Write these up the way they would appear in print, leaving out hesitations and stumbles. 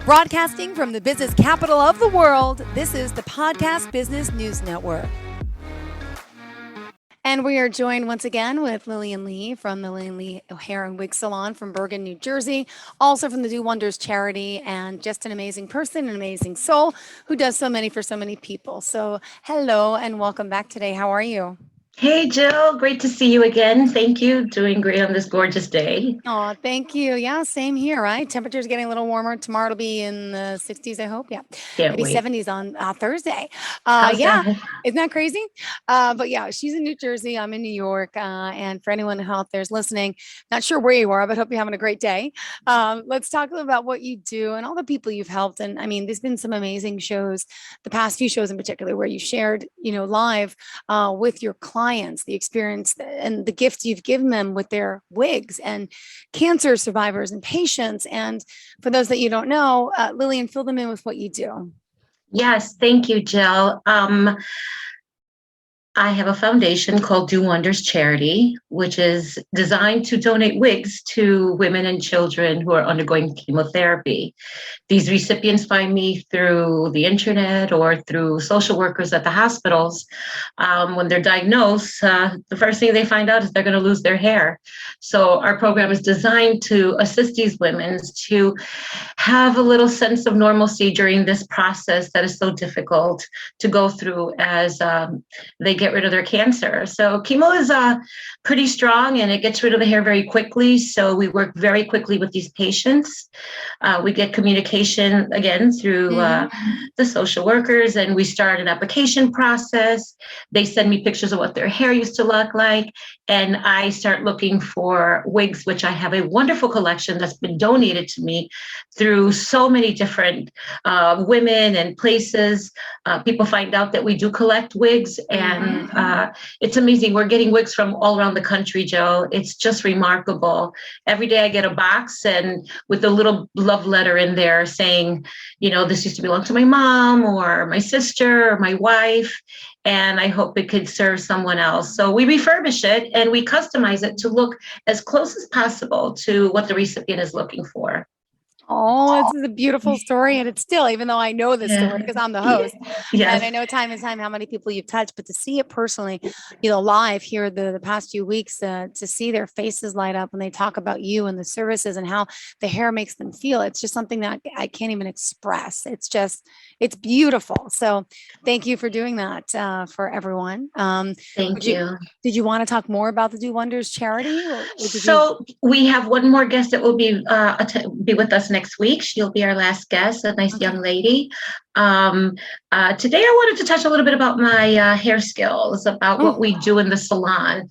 Broadcasting from the business capital of the world, this is the Podcast Business News Network. And we are joined once again with Lillian Lee from the Lillian Lee Hair and Wig Salon from Bergen, New Jersey, also from the Do Wonders charity, and just an amazing person, an amazing soul who does so many for so many people. So hello and welcome back today. How are you? Hey, Jill. Great to see you again. Thank you. Doing great on this gorgeous day. Oh, thank you. Yeah, same here, right? Temperature's getting a little warmer. Tomorrow it'll be in the 60s, I hope. Yeah. Can't Maybe wait. 70s on Thursday. How's Yeah. that? Isn't that crazy? But yeah, she's in New Jersey. I'm in New York. And for anyone out there's listening, not sure where you are, but hope you're having a great day. Let's talk about what you do and all the people you've helped. And I mean, there's been some amazing shows, the past few shows in particular, where you shared, live with your clients, the experience and the gifts you've given them with their wigs and cancer survivors and patients. And for those that you don't know, Lillian, fill them in with what you do. Yes, thank you, Jill. I have a foundation called Do Wonders Charity, which is designed to donate wigs to women and children who are undergoing chemotherapy. These recipients find me through the internet or through social workers at the hospitals. When they're diagnosed, the first thing they find out is they're going to lose their hair. So our program is designed to assist these women to have a little sense of normalcy during this process that is so difficult to go through as they get rid of their cancer. So chemo is pretty strong and it gets rid of the hair very quickly. So we work very quickly with these patients. We get communication again through the social workers, and we start an application process. They send me pictures of what their hair used to look like, and I start looking for wigs, which I have a wonderful collection that's been donated to me through so many different women and places. People find out that we do collect wigs, and it's amazing. We're getting wigs from all around the country, Joe. It's just remarkable. Every day I get a box and with a little love letter in there saying, this used to belong to my mom or my sister or my wife, and I hope it could serve someone else. So we refurbish it and we customize it to look as close as possible to what the recipient is looking for. Oh, this is a beautiful story. And it's still, even though I know this story because I'm the host, Yes. and I know time and time how many people you've touched, but to see it personally, live here the past few weeks, to see their faces light up when they talk about you and the services and how the hair makes them feel. It's just something that I can't even express. It's beautiful. So thank you for doing that for everyone. Thank you. Did you want to talk more about the Do Wonders charity? We have one more guest that will be with us next week. She'll be our last guest, a nice young lady. Today I wanted to touch a little bit about my hair skills, about what we do in the salon,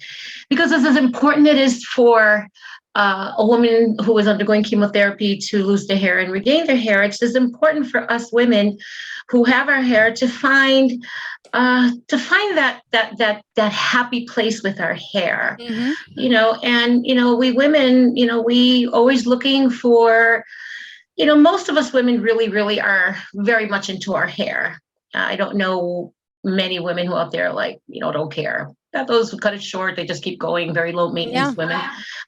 because this is important. It is for a woman who is undergoing chemotherapy to lose their hair and regain their hair. It's as important for us women who have our hair to find that happy place with our hair, we women, we always looking for, most of us women really, really are very much into our hair. I don't know many women who out there don't care. Got those who cut it short, they just keep going, very low maintenance women.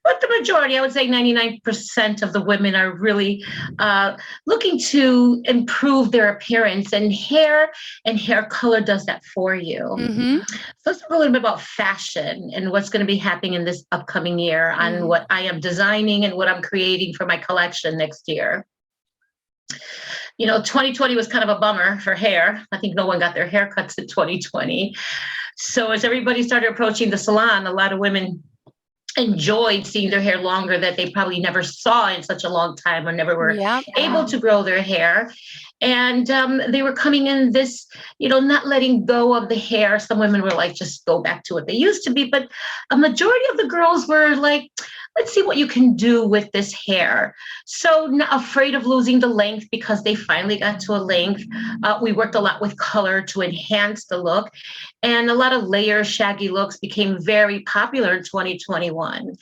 But the majority, I would say 99% of the women are really looking to improve their appearance, and hair color does that for you. So let's talk a little bit about fashion and what's going to be happening in this upcoming year on what I am designing and what I'm creating for my collection next year. 2020 was kind of a bummer for hair. I think no one got their haircuts in 2020. So as everybody started approaching the salon, a lot of women enjoyed seeing their hair longer that they probably never saw in such a long time or never were able to grow their hair. And they were coming in this, not letting go of the hair. Some women were like, just go back to what they used to be. But a majority of the girls were like, let's see what you can do with this hair. So not afraid of losing the length because they finally got to a length. We worked a lot with color to enhance the look. And a lot of layer shaggy looks became very popular in 2021.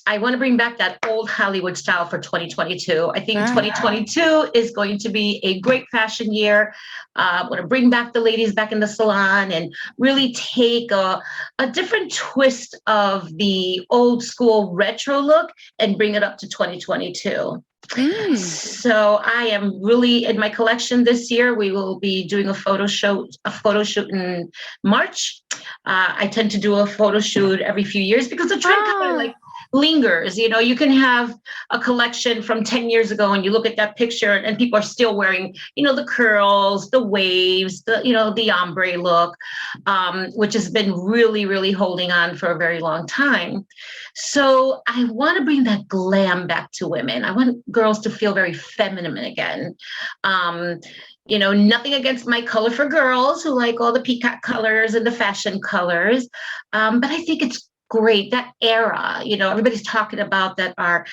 I want to bring back that old Hollywood style for 2022. I think 2022 is going to be a great fashion year. I want to bring back the ladies back in the salon and really take a different twist of the old school retro look and bring it up to 2022. Mm. So I am really in my collection this year. We will be doing a photo shoot in March. I tend to do a photo shoot every few years because the trend kind of Ah, like lingers. You can have a collection from 10 years ago and you look at that picture and people are still wearing, the curls, the waves, the ombre look, which has been really, really holding on for a very long time. So I want to bring that glam back to women. I want girls to feel very feminine again. Um, Nothing against my color for girls who like all the peacock colors and the fashion colors. But I think it's great that era. Everybody's talking about that our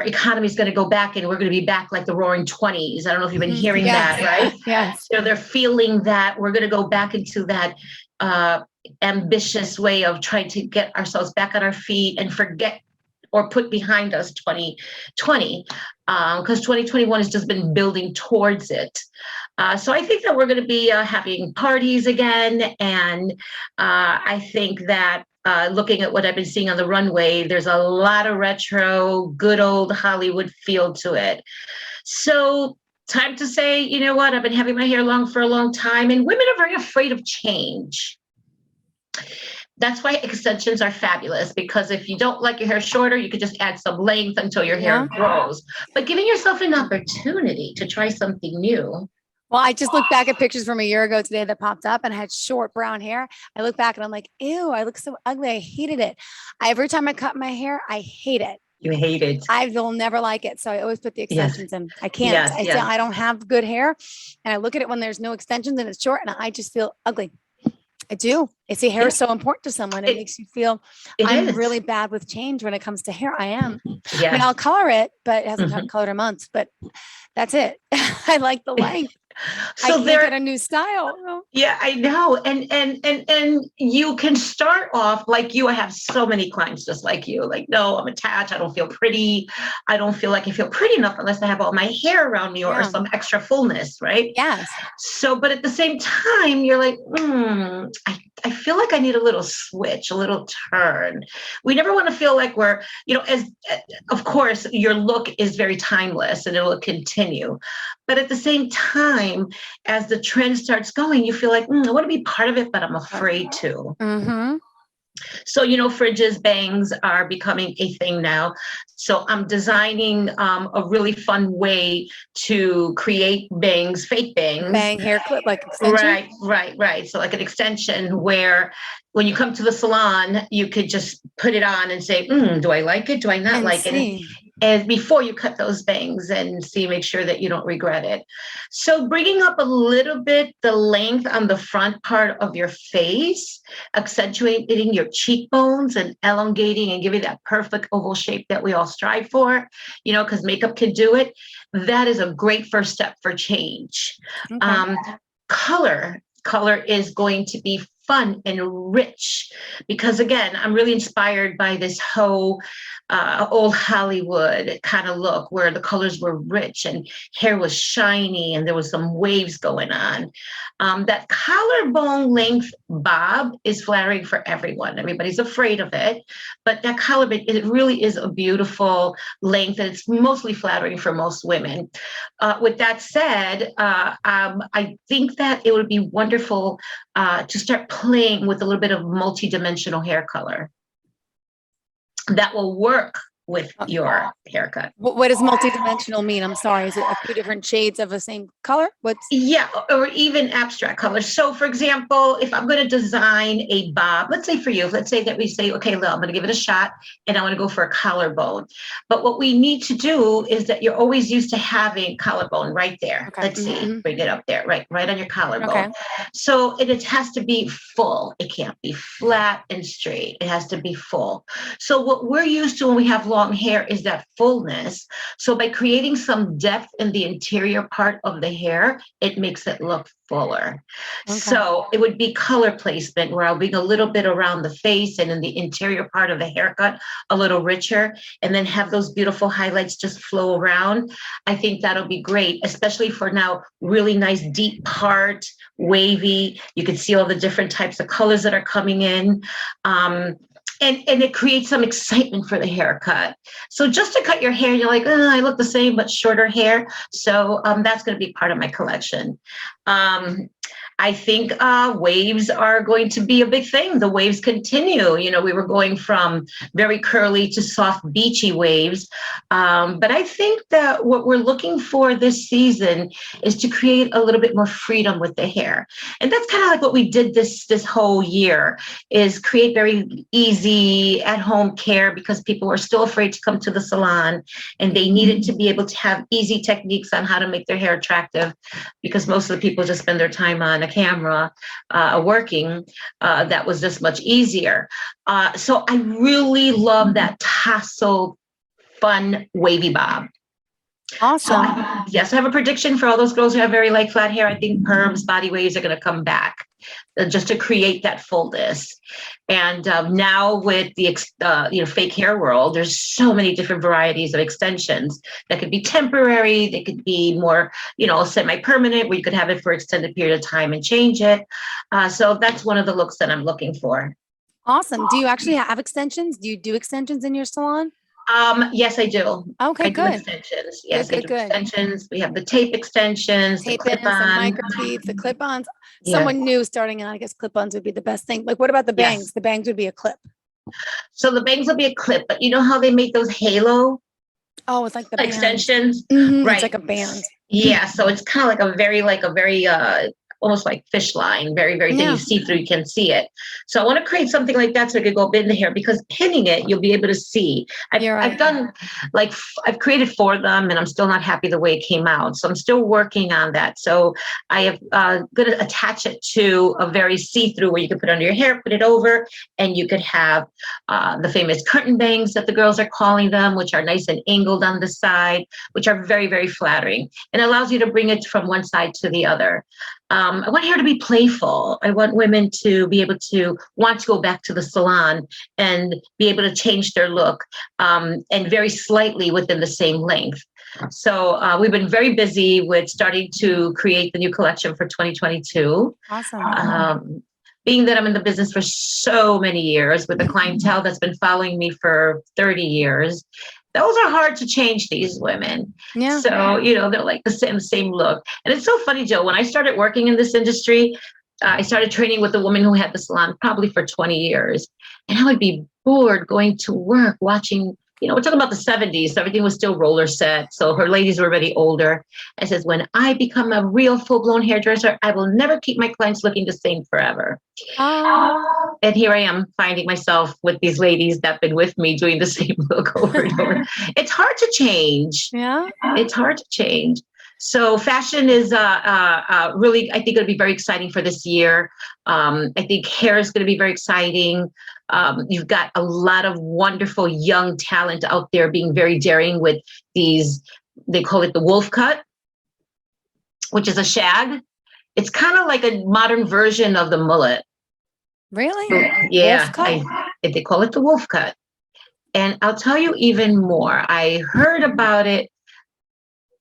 economy is going to go back and we're going to be back like the roaring 20s. I don't know if you've been mhm. hearing that, Yes. right? Yes. So they're feeling that we're going to go back into that uh, ambitious way of trying to get ourselves back on our feet and forget or put behind us 2020, because 2021 has just been building towards it. So I think that we're going to be having parties again. And I think that looking at what I've been seeing on the runway, there's a lot of retro, good old Hollywood feel to it. So time to say, you know what, I've been having my hair long for a long time, and women are very afraid of change. That's why extensions are fabulous, because if you don't like your hair shorter, you could just add some length until your hair Yeah. grows. But giving yourself an opportunity to try something new. Well, I just looked back at pictures from a year ago today that popped up and I had short brown hair. I look back and I'm like, ew, I look so ugly. I hated it. Every time I cut my hair, I hate it. You hate it. I will never like it. So I always put the Yes, extensions in. I can't. yes, I say yes. I don't have good hair. And I look at it when there's no extensions and it's short and I just feel ugly. I do. I say hair Yeah, is so important to someone. It it, makes you feel it I'm is. really bad with change when it comes to hair. I am. I mean, Yes. I'll color it, but it hasn't got Mhm. colored in months, but that's it. I like the length. I So can't get there, a new style. No. yeah, I know. And you can start off like you. I have so many clients just like you. Like, no, I'm attached. I don't feel pretty. I don't feel like I feel pretty enough unless I have all my hair around me, or Yeah. some extra fullness, right? Yes. So, but at the same time, you're like, I feel like I need a little switch, a little turn. We never want to feel like we're, as of course, your look is very timeless and it will continue. But at the same time, as the trend starts going, you feel like, I want to be part of it, but I'm afraid to. Mm-hmm. So, fridges, bangs are becoming a thing now. So I'm designing a really fun way to create bangs, fake bangs. Bang hair clip like extension. Right, right, right. So like an extension where when you come to the salon, you could just put it on and say, do I like it? Do I not And like it? see. And before you cut those bangs and make sure that you don't regret it. So bringing up a little bit the length on the front part of your face, accentuating your cheekbones and elongating and giving that perfect oval shape that we all strive for, because makeup can do it. That is a great first step for change. Okay. Um, color is going to be fun and rich, because again, I'm really inspired by this whole old Hollywood kind of look where the colors were rich and hair was shiny and there was some waves going on. That collarbone length bob is flattering for everyone. Everybody's afraid of it, but that collarbone, it really is a beautiful length and it's mostly flattering for most women. With that said, I think that it would be wonderful to start playing with a little bit of multi-dimensional hair color that will work with Uh, your haircut. what does multidimensional mean? I'm sorry. Is it a few different shades of the same color? What's Yeah, or even abstract colors. So, for example, if I'm going to design a bob, let's say for you, let's say that we say, okay, Lil, I'm going to give it a shot and I want to go for a collarbone. But what we need to do is that you're always used to having collarbone right there. okay? Let's see, Mm-hmm. bring it up there, right on your collarbone. Okay. So it has to be full. It can't be flat and straight. It has to be full. So what we're used to when we have long hair is that fullness. So by creating some depth in the interior part of the hair, it makes it look fuller. Okay. So it would be color placement where I'll bring a little bit around the face and in the interior part of the haircut, a little richer, and then have those beautiful highlights just flow around. I think that'll be great, especially for now, really nice deep part, wavy. You can see all the different types of colors that are coming in. and it creates some excitement for the haircut. So just to cut your hair, you're like, oh, I look the same but shorter hair. So that's going to be part of my collection. Um, I think waves are going to be a big thing. The waves continue. You know, we were going from very curly to soft, beachy waves. But I think that what we're looking for this season is to create a little bit more freedom with the hair. And that's kind of like what we did this whole year, is create very easy at-home care, because people were still afraid to come to the salon, and they needed to be able to have easy techniques on how to make their hair attractive, because most of the people just spend their time on a camera working. That was just much easier. So I really love that tassel, fun, wavy bob. Awesome. Yes, I have a prediction for all those girls who have very light flat hair. I think perms, body waves are going to come back, just to create that fullness. And now with the fake hair world, there's so many different varieties of extensions that could be temporary. They could be more, semi-permanent, where you could have it for extended period of time and change it. So that's one of the looks that I'm looking for. Awesome. Do you actually have extensions? Do you do extensions in your salon? Yes, I do. Okay, I do good. extensions. Good, Yes, I good, do good. extensions. We have the tape extensions, the Tape-ins, the clip-on. micro teeth, the clip-ons. Yeah. Someone new starting out, I guess clip-ons would be the best thing. Like, what about the bangs? Yes. The bangs would be a clip. So the bangs will be a clip, but you know how they make those halo Oh, it's like the band. extensions? It's like Right. a band. Yeah. So it's kind of like a very almost like fish line, very, very thin. Yeah. You see through, you can see it. So I want to create something like that so it could go in the hair, because pinning it, you'll be able to see. You're right. I've done I've created for them, and I'm still not happy the way it came out. So I'm still working on that. So I have going to attach it to a very see-through, where you can put it under your hair, put it over, and you could have the famous curtain bangs that the girls are calling them, which are nice and angled on the side, which are very, very flattering, and allows you to bring it from one side to the other. I want hair to be playful. I want women to be able to want to go back to the salon and be able to change their look, and very slightly within the same length. So we've been very busy with starting to create the new collection for 2022. Awesome. Being that I'm in the business for so many years, with a clientele that's been following me for 30 years, those are hard to change, these women. Yeah. So, they're like the same look. And it's so funny, Jill, when I started working in this industry, I started training with a woman who had the salon probably for 20 years. And I would be bored going to work, watching, we're talking about the 70s. So everything was still roller set. So her ladies were already older. I says, when I become a real full-blown hairdresser, I will never keep my clients looking the same forever. And here I am finding myself with these ladies that have been with me doing the same look over and over. It's hard to change. Yeah. It's hard to change. So fashion is really, I think, going to be very exciting for this year. I think hair is going to be very exciting. You've got a lot of wonderful young talent out there being very daring with these, they call it the wolf cut, which is a shag. It's kind of like a modern version of the mullet. Really? Yeah, they call it the wolf cut. And I'll tell you even more. I heard about it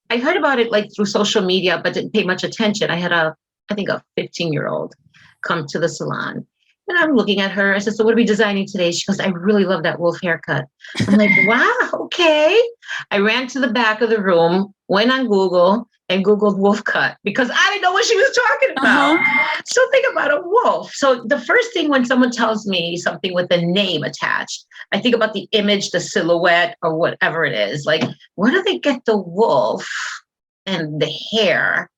like through social media, but didn't pay much attention. I had I think a 15-year-old come to the salon. And I'm looking at her. I said, so what are we designing today? She goes, I really love that wolf haircut. I'm like, wow, okay. I ran to the back of the room, went on Google and Googled wolf cut, because I didn't know what she was talking about. So think about a wolf. So the first thing when someone tells me something with a name attached, I think about the image, the silhouette, or whatever it is. Like, where do they get the wolf and the hair?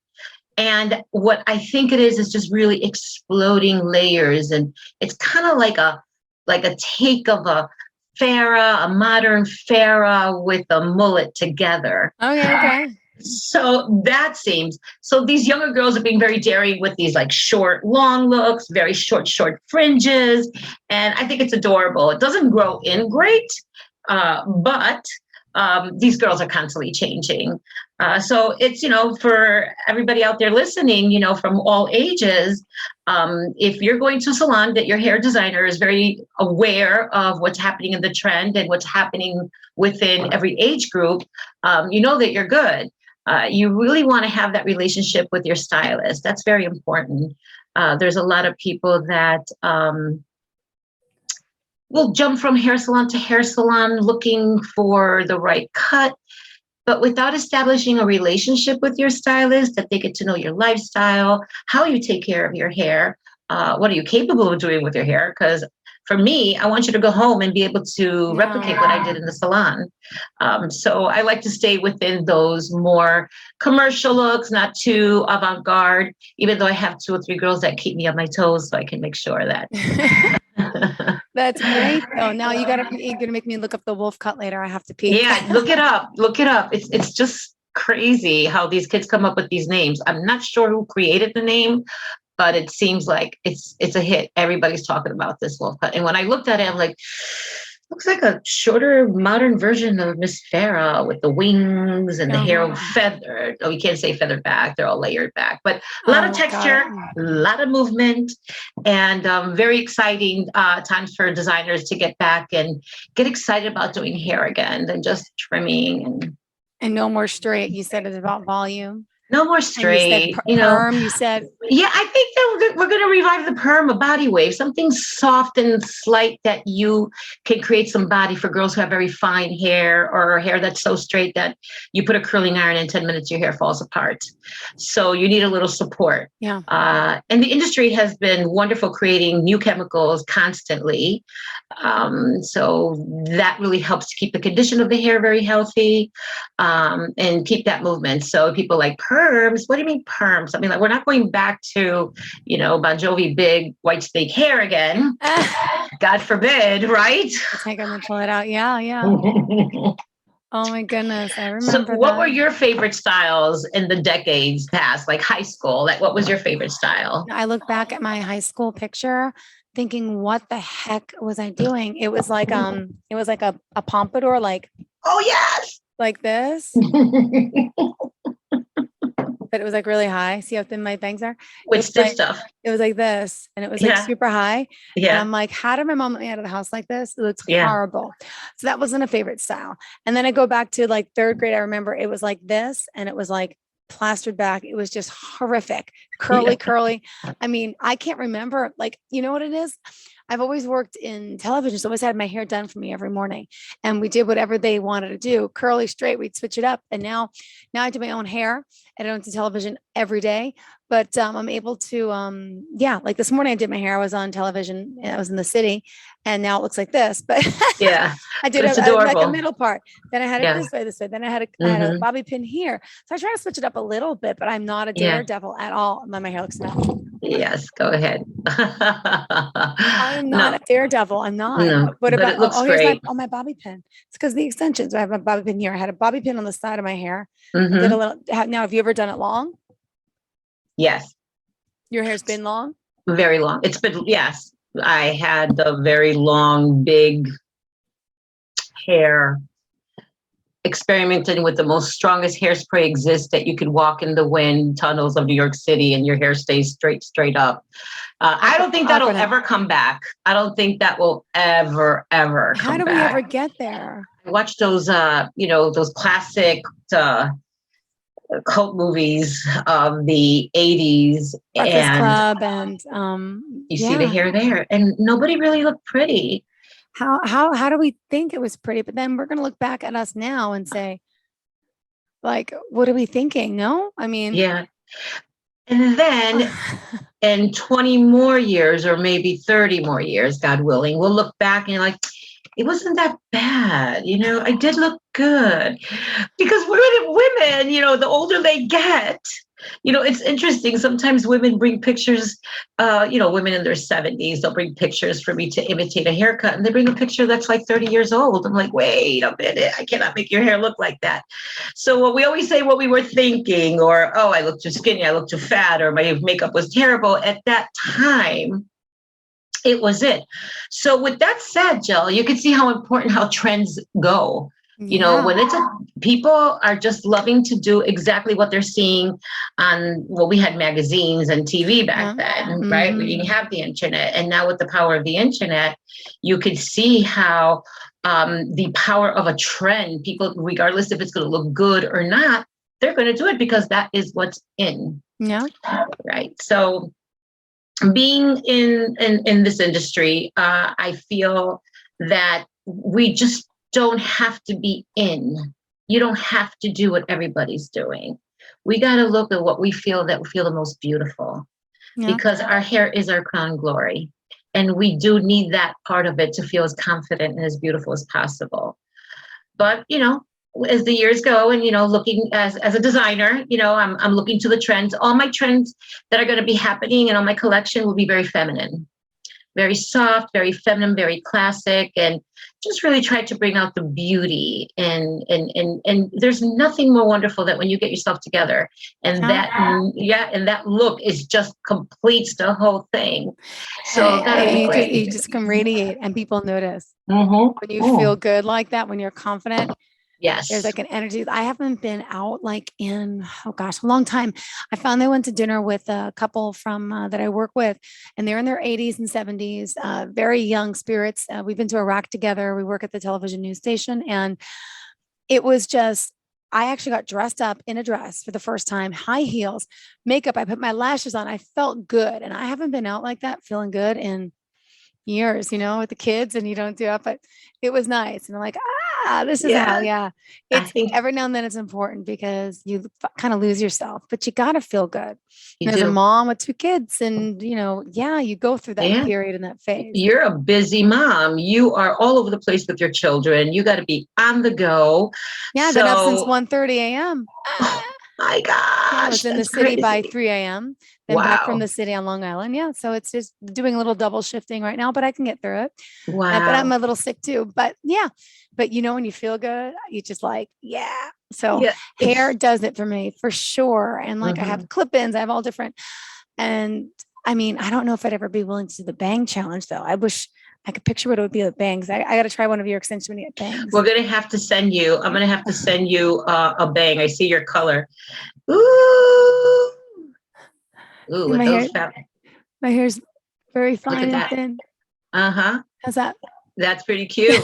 And what I think it is just really exploding layers. And it's kind of like a take of a Farrah, a modern Farrah with a mullet together. Oh, yeah, okay. So so these younger girls are being very daring with these like short, long looks, very short fringes. And I think it's adorable. It doesn't grow in great, but these girls are constantly changing. So it's, for everybody out there listening, from all ages, if you're going to a salon, that your hair designer is very aware of what's happening in the trend and what's happening within every age group, that you're good. You really want to have that relationship with your stylist. That's very important. There's a lot of people that will jump from hair salon to hair salon looking for the right cut, but without establishing a relationship with your stylist, that they get to know your lifestyle, how you take care of your hair, what are you capable of doing with your hair? Because for me, I want you to go home and be able to replicate what I Yeah. did in the salon. So I like to stay within those more commercial looks, not too avant-garde, even though I have two or three girls that keep me on my toes so I can make sure that. That's great. Oh, now you're gonna make me look up the wolf cut later. I have to peek. Yeah, look it up. Look it up. It's just crazy how these kids come up with these names. I'm not sure who created the name, but it seems like it's a hit. Everybody's talking about this wolf cut. And when I looked at it, I'm like, looks like a shorter, modern version of Miss Farah with the wings and the hair Uh-huh. feathered. Oh, you can't say feathered back; they're all layered back. But a lot of Oh, got texture, it. a lot of movement, and very exciting times for designers to get back and get excited about doing hair again than just trimming and And no more straight. You said it's about volume. no more And you said straight. perm. You said, Yeah, I think that we're going to revive the perm, a body wave, something soft and slight that you can create some body for girls who have very fine hair or hair that's so straight that you put a curling iron in 10 minutes, your hair falls apart. So you need a little support. yeah. And the industry has been wonderful creating new chemicals constantly. So that really helps to keep the condition of the hair very healthy and keep that movement. So people like perms, what do you mean perms? I mean, like, we're not going back to, Bon Jovi big white snake hair again. God forbid, right? Take them and pull it out. Yeah, yeah. Oh my goodness. I So remember what were that. your favorite styles in the decades past, like high school? Like, what was your favorite style? I look back at my high school picture thinking, what the heck was I doing? It was like a pompadour, Oh, yes. like this, but it was like really high. See how thin my bangs are? It With was stiff like stuff. it was like this, and it was like Yeah. super high. And Yeah. I'm like, how did my mom let me out of the house like this? It looks Yeah. horrible. So that wasn't a favorite style. And then I go back to like third grade. I remember it was like this, and it was like plastered back. It was just horrific, Yeah. curly. I mean, I can't remember. Like, you know what it is? I've always worked in television, so I always had my hair done for me every morning, and we did whatever they wanted to do, curly, straight. We'd switch it up, and now I do my own hair, and I don't do television every day, but I'm able to, yeah, like this morning I did my hair. I was on television, and I was in the city, and now it looks like this, but Yeah. I did But it's like a adorable. middle part. Then I had it Yeah. this way. Then I had a Hmm. bobby pin here. So I try to switch it up a little bit, but I'm not a Yeah. daredevil at all. My hair looks bad. Yes. Go ahead. I am not No, a daredevil. I'm not. no, What but about? it looks Here's great. my bobby pin. It's because the extensions. I have a bobby pin here. I had a bobby pin on the side of my hair. I did a Hmm. little. Now, have you ever done it long? Yes. Your hair's been long. Very long. It's been, yes. I had the very long, big hair, experimenting with the most strongest hairspray exists that you could walk in the wind tunnels of New York City and your hair stays straight up. I don't think that'll Aquanet. ever come back. I don't think that will ever How come do we ever back. get there? I watched those classic uh, cult movies of the 80s, Breakfast and Club and you see the yeah. hair there, and nobody really looked pretty. How do we think it was pretty? But then we're gonna look back at us now and say, like, what are we thinking? No, I mean, Yeah. And then in 20 more years, or maybe 30 more years, God willing, we'll look back and you're like, it wasn't that bad. I did look good. Because women, the older they get, it's interesting. Sometimes women bring pictures, women in their 70s, they'll bring pictures for me to imitate a haircut. And they bring a picture that's like 30 years old. I'm like, wait a minute, I cannot make your hair look like that. So we always say what we were thinking, or, oh, I look too skinny, I look too fat, or my makeup was terrible. At that time, it was it. So with that said, Jill, you can see how important how trends go. yeah. When people are just loving to do exactly what they're seeing on, well, we had magazines and TV back Yeah. then, right? We didn't have the internet. And now with the power of the internet, you could see how the power of a trend, people, regardless if it's going to look good or not, they're going to do it because that is what's in. Yeah. Right. So being in this industry, I feel that we just don't have to be in. You don't have to do what everybody's doing. We got to look at what we feel that we feel the most beautiful, Yeah. because our hair is our crown glory. And we do need that part of it to feel as confident and as beautiful as possible. But, as the years go, and, looking as a designer, I'm looking to the trends. All my trends that are going to be happening and on my collection will be very feminine, very soft, very feminine, very classic, and just really try to bring out the beauty. And there's nothing more wonderful than when you get yourself together, and that look is just completes the whole thing. So that'll be great. You just can radiate, and people notice Mm-hmm. when you feel good like that, when you're confident. Yes. There's like an energy. I haven't been out like in, oh gosh, a long time. I finally went to dinner with a couple from that I work with, and they're in their 80s and 70s, very young spirits. We've been to Iraq together. We work at the television news station, and it was just, I actually got dressed up in a dress for the first time, high heels, makeup. I put my lashes on. I felt good. And I haven't been out like that, feeling good in years, with the kids, and you don't do it, but it was nice. And I'm like, this is how, I it's think every now and then it's important because you kind of lose yourself, but you got to feel good. you And as a do. mom with two kids, and you go through that Yeah. period and that phase. You're a busy mom. You are all over the place with your children. You got to be on the go. Yeah, I've been up since 1:30 a.m. Oh my I gosh, was in the that's city by crazy. 3 a.m., then back from Wow. the city on Long Island. Yeah. So it's just doing a little double shifting right now, but I can get through it. But I'm Wow. a little sick too. But yeah, but when you feel good, you just like, yeah. So Yeah, hair it's does it for me for sure. And like I mhm. have clip-ins, I have all different. And I mean, I don't know if I'd ever be willing to do the bang challenge though. I wish I could picture what it would be with bangs. I got to try one of your extensions when you get bangs. We're gonna have to send you. I'm gonna have to send you a bang. I see your color. Ooh, ooh, And with those fat. my hair's very Look fine at and that. thin. Uh-huh. How's that? That's pretty cute.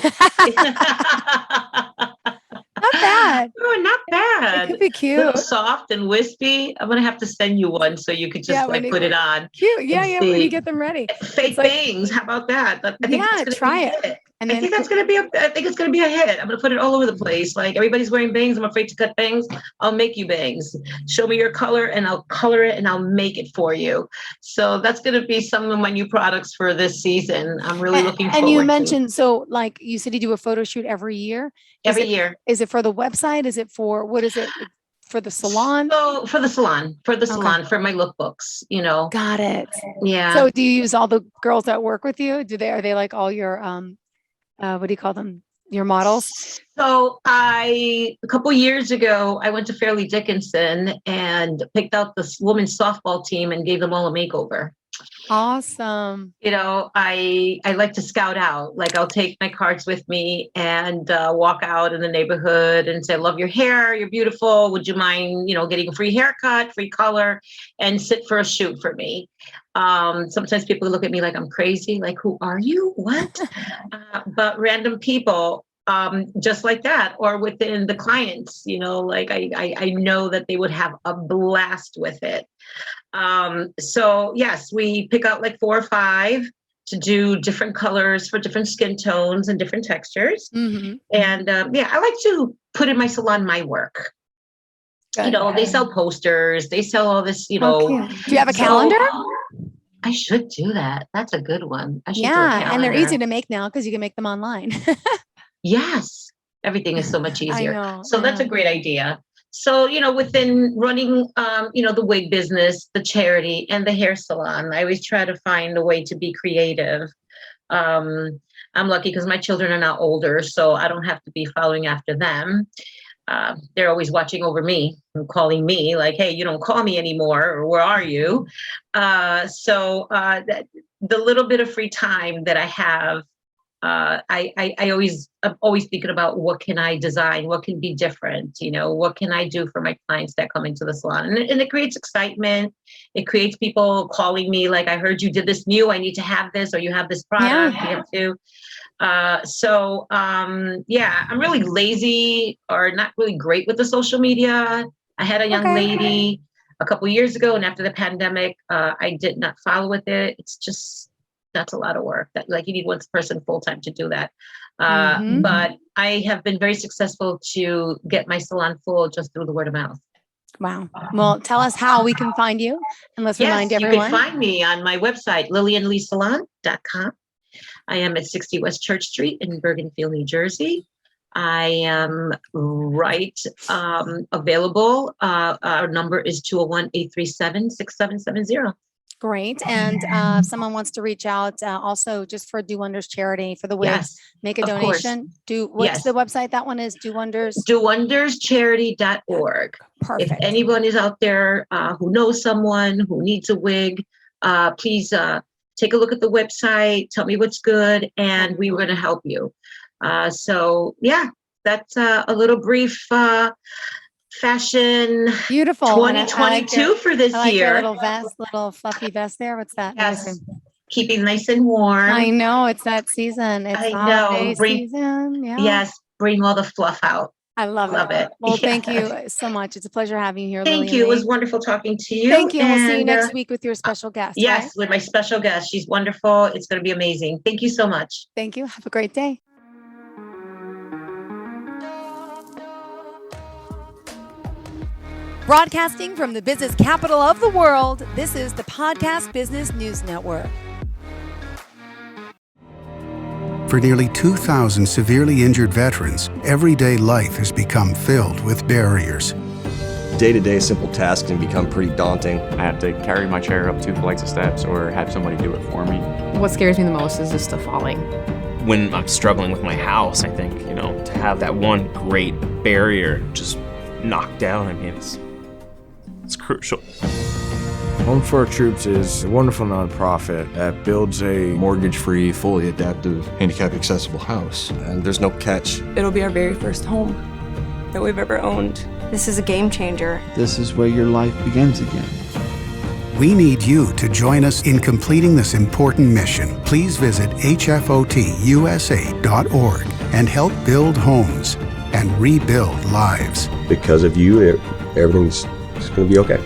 Not bad. Oh, not It bad. could be Little cute. soft and wispy. I'm gonna have to send you one so you could Yeah, just like put it on cute. Yeah, and yeah, when you see. get them ready. It's Fake like, bangs. How about that? I think that's yeah, gonna try be it. a hit. And I then think that's gonna be I think it's gonna be a hit. I'm gonna put it all over the place. Like everybody's wearing bangs. I'm afraid to cut bangs. I'll make you bangs. Show me your color and I'll color it and I'll make it for you. So that's gonna be some of my new products for this season. I'm really looking and you forward to mentioned, so like you said, you do a photo shoot every year. Is every it year. is it for the website? Is it for what is it for the salon? So for the Okay, salon, for my lookbooks. got it. Yeah. So do you use all the girls that work with you? Are they like all your what do you call them? Your models? So a couple years ago, I went to Fairleigh Dickinson and picked out this women's softball team and gave them all a makeover. Awesome. I like to scout out. Like I'll take my cards with me and walk out in the neighborhood and say, "Love your hair. You're beautiful. Would you mind, getting a free haircut, free color, and sit for a shoot for me?" Sometimes people look at me like I'm crazy. Like, who are you? What? But random people. Just like that, or within the clients, like I know that they would have a blast with it. So yes, we pick out like 4 or 5 to do different colors for different skin tones and different textures. Mm-hmm. And yeah, I like to put in my salon my work. Good. They sell posters, they sell all this, Oh, cute. Do you have a calendar? I should do that. That's a good one. I should do a Yeah, and they're easy calendar. to make now because you can make them online. Yes, everything is so much I easier. know. So that's a great idea. So, within running, the wig business, the charity, and the hair salon, I always try to find a way to be creative. Um, I'm lucky because my children are now older, so I don't have to be following after them. They're always watching over me and calling me like, "Hey, you don't call me anymore," or "Where are you?" The little bit of free time that I have, I'm always thinking about what can I design, what can be different, what can I do for my clients that come into the salon, and it creates excitement. It creates people calling me like, "I heard you did this new. I need to have this, or you have this product. You have to." Yeah, I'm really lazy or not really great with the social media. I had a young Okay. lady a couple years ago, and after the pandemic, I did not follow with it. It's just that's a lot of work. That like you need one person full time to do that. Mhm. But I have been very successful to get my salon full just through the word of mouth. Wow. Well, tell us how we can find you, and let's remind Yes, you can everyone. find me on my website, lillianleesalon.com. I am at 60 West Church Street in Bergenfield, New Jersey. I am available. Our number is 201-837-6770. Great. And if someone wants to reach out, also just for Do Wonders charity for the wigs, Yes, make a of course. donation. What's Yes. the website? That one is Do Wonders. DoWondersCharity.org. If Perfect. anyone is out there who knows someone who needs a wig, please take a look at the website. Tell me what's good, and we were going to help you. So yeah, that's a little brief fashion Beautiful. And I 2022 for this I like year. your little vest, little fluffy vest there. What's that? Yes, keeping nice and warm. I know it's that season. It's I the know. holiday season. Yeah. Yes, bring all the fluff out. I love it. Well, thank Yes. you so much. It's a pleasure having you here, Thank Lillian you. It Lee. was wonderful talking to you. Thank you. And we'll see you next week with your special guest. Yes, right? with my special guest. She's wonderful. It's going to be amazing. Thank you so much. Thank you. Have a great day. Broadcasting from the business capital of the world, this is the Podcast Business News Network. For nearly 2,000 severely injured veterans, everyday life has become filled with barriers. Day-to-day simple tasks can become pretty daunting. I have to carry my chair up 2 flights of steps or have somebody do it for me. What scares me the most is just the falling. When I'm struggling with my house, I think, to have that one great barrier just knocked down, it's crucial. Home for Our Troops is a wonderful nonprofit that builds a mortgage-free, fully adaptive, handicap-accessible house. And there's no catch. It'll be our very first home that we've ever owned. This is a game changer. This is where your life begins again. We need you to join us in completing this important mission. Please visit hfotusa.org and help build homes and rebuild lives. Because of you, everything's going to be okay.